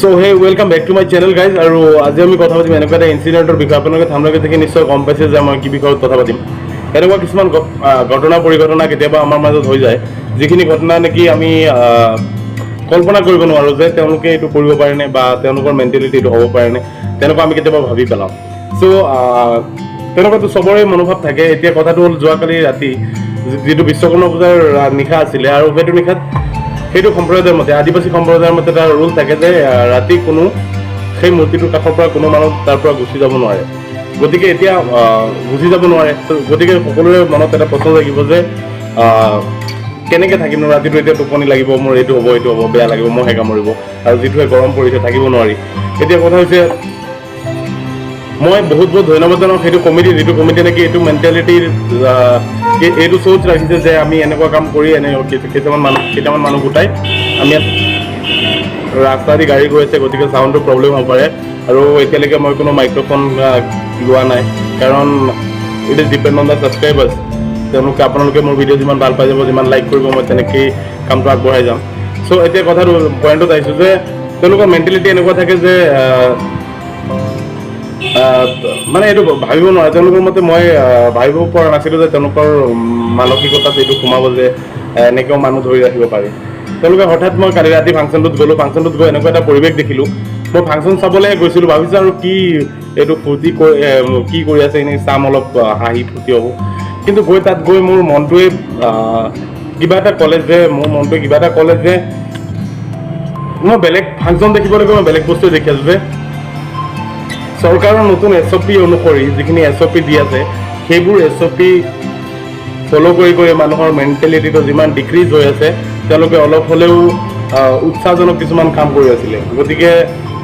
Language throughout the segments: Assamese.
So hey, welcome back to my channel guys. আৰু আজি আমি কথা পাতিম এনেকুৱা এটা ইনসিডেন্টৰ বিষয়ে আপোনালোকে থামলৈকে দেখি নিশ্চয় গম পাইছে যে মই কি বিষয়ত কথা পাতিম এনেকুৱা কিছুমান ঘটনা পৰিঘটনা কেতিয়াবা আমাৰ মাজত হৈ যায় যিখিনি ঘটনা নেকি আমি কল্পনা কৰিব নোৱাৰো যে তেওঁলোকে এইটো কৰিব পাৰে নে বা তেওঁলোকৰ মেন্টালিটি এইটো হ'ব পাৰে নে তেনেকুৱা আমি কেতিয়াবা ভাবি পেলাও সো তেনেকুৱাটো সবৰে মনোভাৱ থাকে এতিয়া কথাটো হ'ল যোৱাকালি ৰাতি যেটো বিশ্বকৰ্মা পূজাৰ নিশা আছিল আৰু সেইটো নিশাত সেইটো সম্প্ৰদায়ৰ মতে আদিবাসী সম্প্ৰদায়ৰ মতে এটা ৰুল থাকে যে ৰাতি কোনো সেই মূৰ্তিটোৰ কাষৰ পৰা কোনো মানুহ তাৰ পৰা গুচি যাব নোৱাৰে গতিকে এতিয়া গুচি যাব নোৱাৰে গতিকে সকলোৰে মনত এটা প্ৰশ্ন লাগিব যে কেনেকৈ থাকিম ৰাতিটো এতিয়া টোপনি লাগিব মোৰ এইটো হ'ব বেয়া লাগিব মই হেকা মৰিব আৰু যিটোৱে গৰম পৰিছে থাকিব নোৱাৰি এতিয়া কথা হৈছে মই বহুত ধন্যবাদ জনাওঁ সেইটো কমিটি যিটো কমিটি নেকি এইটো মেণ্টেলিটিৰ এইটো সোচ ৰাখিছে যে আমি এনেকুৱা কাম কৰি কেইটামান মানুহ গোটাই আমি ৰাস্তা দি গাড়ী গৈ আছে গতিকে চাউণ্ডৰ প্ৰব্লেম হ'ব পাৰে আৰু এতিয়ালৈকে মই কোনো মাইক্ৰফোন লোৱা নাই কাৰণ it is depend on the subscribers তেওঁলোকে আপোনালোকে মোৰ ভিডিঅ' যিমান ভাল পাই যাব যিমান লাইক কৰিব মই তেনেকেই কামটো আগবঢ়াই যাম চ' এতিয়া কথাটো পইণ্টত আহিছোঁ যে তেওঁলোকৰ মেণ্টেলিটি এনেকুৱা থাকে যে মানে এইটো ভাবিব নোৱাৰে তেওঁলোকৰ মতে মই ভাবিব পৰা নাছিলোঁ যে তেওঁলোকৰ মানসিকতাত এইটো সোমাব যে এনেকৈও মানুহ ধৰি ৰাখিব পাৰি তেওঁলোকে হঠাৎ মই কালি ৰাতি ফাংচনটোত গৈ এনেকুৱা এটা পৰিৱেশ দেখিলোঁ মই ফাংচন চাবলৈ গৈছিলোঁ ভাবিছোঁ আৰু কি এইটো ফূৰ্তি কি কৰি আছে এনেই চাম অলপ হাঁহি ফূৰ্তি হ'ব কিন্তু তাত গৈ মোৰ মনটোৱে কিবা এটা ক'লে যে মই বেলেগ ফাংচন দেখিবলৈ গৈ মই বেলেগ বস্তু দেখি আছোঁ যে চৰকাৰৰ নতুন SOP অনুসৰি যিখিনি SOP দি আছে সেইবোৰ SOP ফ'ল' কৰি মানুহৰ মেণ্টেলিটিটো যিমান ডিক্ৰিজ হৈ আছে তেওঁলোকে অলপ হ'লেও উৎসাহজনক কিছুমান কাম কৰি আছিলে গতিকে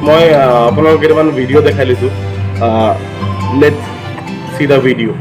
মই আপোনালোকক কেইটামান ভিডিঅ' দেখাই লৈছোঁ লেটছ চি দ্য ভিডিঅ'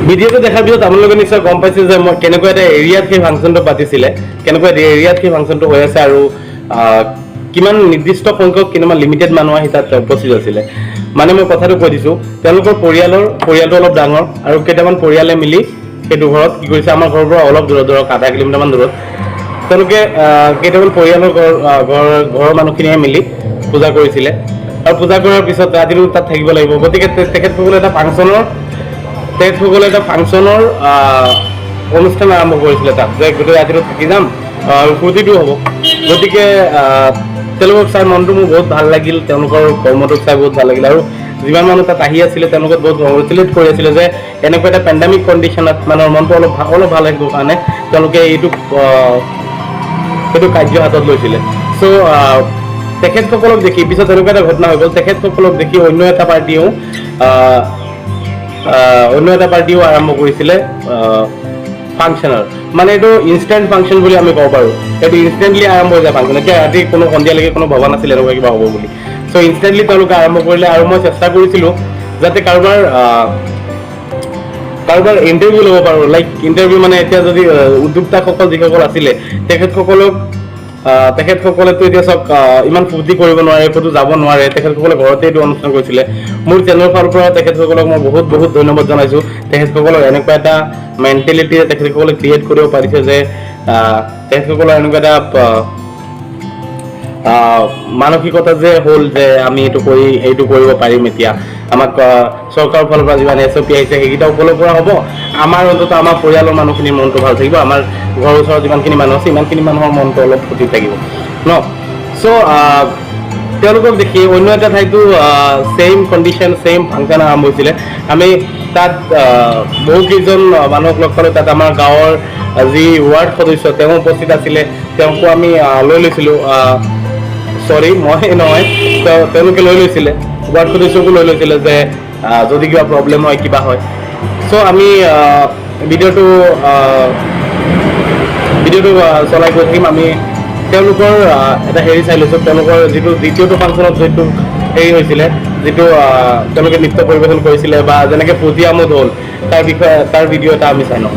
ভিডিঅ'টো দেখাৰ পিছত আপোনালোকে নিশ্চয় গম পাইছে যে মই কেনেকুৱা এটা এৰিয়াত সেই ফাংচনটো পাতিছিলে কেনেকুৱা এৰিয়াত সেই ফাংচনটো হৈ আছে আৰু কিমান নিৰ্দিষ্ট সংখ্যক কিমান লিমিটেড মানুহ আহি তাত উপস্থিত আছিলে মানে মই কথাটো কৈ দিছোঁ তেওঁলোকৰ পৰিয়ালটো অলপ ডাঙৰ আৰু কেইটামান পৰিয়ালে মিলি সেইটো ঘৰত কি কৰিছে আমাৰ ঘৰৰ পৰা অলপ দূৰত ধৰক আধা কিলোমিটাৰমান দূৰত তেওঁলোকে কেইটামান পৰিয়ালৰ ঘৰৰ মানুহখিনিয়ে মিলি পূজা কৰিছিলে আৰু পূজা কৰাৰ পিছত ৰাতিটো তাত থাকিব লাগিব গতিকে তেখেতসকলে এটা ফাংচনৰ অনুষ্ঠান আৰম্ভ কৰিছিলে তাত যে গোটেই ৰাতিটো থাকি যাম আৰু ফূৰ্তিটো হ'ব গতিকে তেওঁলোকক চাই মনটো মোৰ বহুত ভাল লাগিল তেওঁলোকৰ কৰ্মটোক চাই বহুত ভাল লাগিল আৰু যিমান মানুহ তাত আহি আছিলে তেওঁলোকক বহুত কংগ্ৰেচুলেট কৰি আছিলে যে এনেকুৱা এটা পেণ্ডামিক কণ্ডিশ্যনত মানুহৰ মনটো অলপ ভাল ৰাখিবৰ কাৰণে তেওঁলোকে এইটো কাৰ্য হাতত লৈছিলে চ' তেখেতসকলক দেখি পিছত এনেকুৱা এটা ঘটনা হৈ গ'ল তেখেতসকলক দেখি অন্য এটা পাৰ্টিও আৰম্ভ কৰিছিলে ফাংচনৰ মানে এইটো ইনষ্টেণ্ট ফাংচন বুলি আমি ক'ব পাৰোঁ এইটো ইনষ্টেণ্টলি আৰম্ভ হৈ যায় ফাংচন এতিয়া ৰাতি কোনো সন্ধিয়ালৈকে কোনো ভবা নাছিলে এনেকুৱা কিবা হ'ব বুলি চ' ইনষ্টেণ্টলি তেওঁলোকে আৰম্ভ কৰিলে আৰু মই চেষ্টা কৰিছিলোঁ যাতে কাৰোবাৰ ইণ্টাৰভিউ ল'ব পাৰোঁ লাইক ইণ্টাৰভিউ মানে এতিয়া যদি উদ্যোক্তাসকল যিসকল আছিলে তেখেতসকলেতো এতিয়া চাওক ইমান ফূৰ্তি কৰিব নোৱাৰে ক'তো যাব নোৱাৰে তেখেতসকলে ঘৰতে এইটো অনুষ্ঠান কৰিছিলে মোৰ চেনেলৰ ফালৰ পৰা তেখেতসকলক মই বহুত ধন্যবাদ জনাইছোঁ তেখেতসকলক এনেকুৱা এটা মেণ্টেলিটি তেখেতসকলে ক্ৰিয়েট কৰিব পাৰিছে যে তেখেতসকলৰ এনেকুৱা এটা মানসিকতা যে হ'ল যে আমি এইটো কৰিব পাৰিম এতিয়া আমাক চৰকাৰৰ ফালৰ পৰা যিমান SOP আহিছে সেইকেইটা ফ'ল' কৰা হ'ব আমাৰ অন্তত আমাৰ পৰিয়ালৰ মানুহখিনিৰ মনটো ভাল থাকিব আমাৰ ঘৰৰ ওচৰত যিমানখিনি মানুহ আছে ইমানখিনি মানুহৰ মনটো অলপ ফূৰ্তি থাকিব ন চ' তেওঁলোকক দেখি অন্য এটা ঠাইতো ছেইম কণ্ডিশ্যন ছেইম ফাংচন আৰম্ভ হৈছিলে আমি তাত বহুকেইজন মানুহক লগ পালোঁ তাত আমাৰ গাঁৱৰ যি ৱাৰ্ড সদস্য তেওঁ উপস্থিত আছিলে তেওঁকো আমি লৈ লৈছিলোঁ চৰি মই নহয় তেওঁলোকে লৈ লৈছিলে ৱাৰ্ড সদস্যকো লৈ লৈছিলে যে যদি কিবা প্ৰব্লেম হয় কিবা হয় চ' আমি ভিডিঅ'টো চলাই গৈ থাকিম আমি তেওঁলোকৰ এটা হেৰি চাই লৈছোঁ তেওঁলোকৰ যিটো দ্বিতীয়টো ফাংচনত যিটো হেৰি হৈছিলে যিটো তেওঁলোকে নৃত্য পৰিৱেশন কৰিছিলে বা যেনেকৈ পজিয়ামত হ'ল তাৰ বিষয়ে তাৰ ভিডিঅ' এটা আমি চাই লওঁ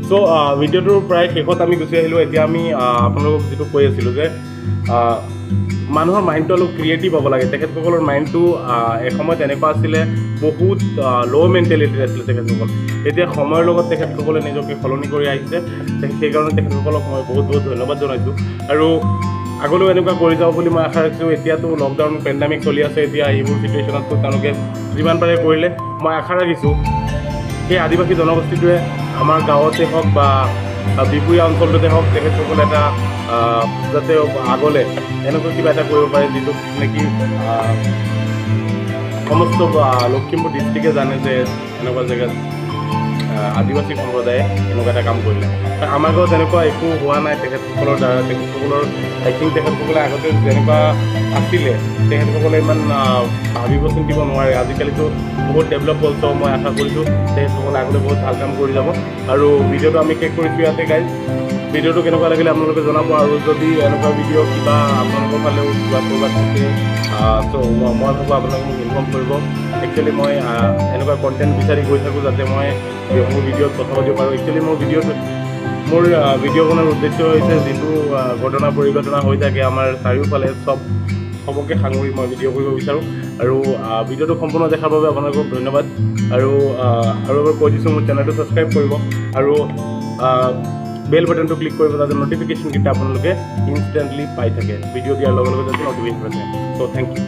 চ' ভিডিঅ'টোৰ প্ৰায় শেষত আমি গুচি আহিলোঁ এতিয়া আমি আপোনালোকক যিটো কৈ আছিলোঁ যে মানুহৰ মাইণ্ডটো অলপ ক্ৰিয়েটিভ হ'ব লাগে তেখেতসকলৰ মাইণ্ডটো এসময়ত এনেকুৱা আছিলে বহুত ল' মেণ্টেলিটিৰ আছিলে তেখেতসকল এতিয়া সময়ৰ লগত তেখেতসকলে নিজকে সলনি কৰি আহিছে সেইকাৰণে তেখেতসকলক মই বহুত বহুত ধন্যবাদ জনাইছোঁ আৰু আগলৈও এনেকুৱা কৰি যাওঁ বুলি মই আশা ৰাখিছোঁ এতিয়াতো লকডাউন পেণ্ডামিক চলি আছে এতিয়া এইবোৰ চিটুৱেশ্যনততো তেওঁলোকে যিমান পাৰে কৰিলে মই আশা ৰাখিছোঁ সেই আদিবাসী জনগোষ্ঠীটোৱে আমাৰ গাঁৱতে হওক বা বিপুৰীয়া অঞ্চলটোতে হওক তেখেতসকলে এটা যাতে আগলৈ এনেকুৱা কিবা এটা কৰিব পাৰে যিটো নেকি সমস্ত লখিমপুৰ ডিষ্ট্ৰিক্টে জানে যে এনেকুৱা জেগাত আদিবাসী সম্প্ৰদায়ে এনেকুৱা এটা কাম কৰিলে আমাৰ গাঁৱত তেনেকুৱা একো হোৱা নাই তেখেতসকলৰ দ্বাৰা তেখেতসকলৰ আই থিংক তেখেতসকলে আগতে যেনেকুৱা আছিলে তেখেতসকলে ইমান ভাবিব চিন্তিব নোৱাৰে আজিকালিতো বহুত ডেভেলপ হ'ল চ' মই আশা কৰিছোঁ তেখেতসকলে আগতে বহুত ভাল কাম কৰি যাব আৰু ভিডিঅ'টো আমি শেষ কৰিছোঁ ইয়াতে গাইজ ভিডিঅ'টো কেনেকুৱা লাগিলে আপোনালোকে জনাব আৰু যদি এনেকুৱা ভিডিঅ' কিবা আপোনালোকৰ ফালেও কিবা ক'ৰবাত থাকে চ' মই ভাবোঁ আপোনালোকে মোক ইনফৰ্ম কৰিব একচুৱেলি মই এনেকুৱা কণ্টেণ্ট বিচাৰি গৈ থাকোঁ যাতে মই মোৰ ভিডিঅ'ত কথা পাতিব পাৰোঁ একচুৱেলি মোৰ ভিডিঅ' বনোৱাৰ উদ্দেশ্য হৈছে যিটো ঘটনা পৰিঘটনা হৈ থাকে আমাৰ চাৰিওফালে চবকে সাঙুৰি মই ভিডিঅ' কৰিব বিচাৰোঁ আৰু ভিডিঅ'টো সম্পূৰ্ণ দেখাৰ বাবে আপোনালোকক ধন্যবাদ আৰু এবাৰ কৈ দিছোঁ মোৰ চেনেলটো ছাবস্ক্ৰাইব কৰিব আৰু বেল বাটনটো ক্লিক কৰিব যাতে নটিফিকেশ্যনকেইটা আপোনালোকে ইনষ্টেণ্টলি পাই থাকে ভিডিঅ' দিয়াৰ লগে লগে যাতে নটিফিকেশ্যন পাই থাকে চ' থেংক ইউ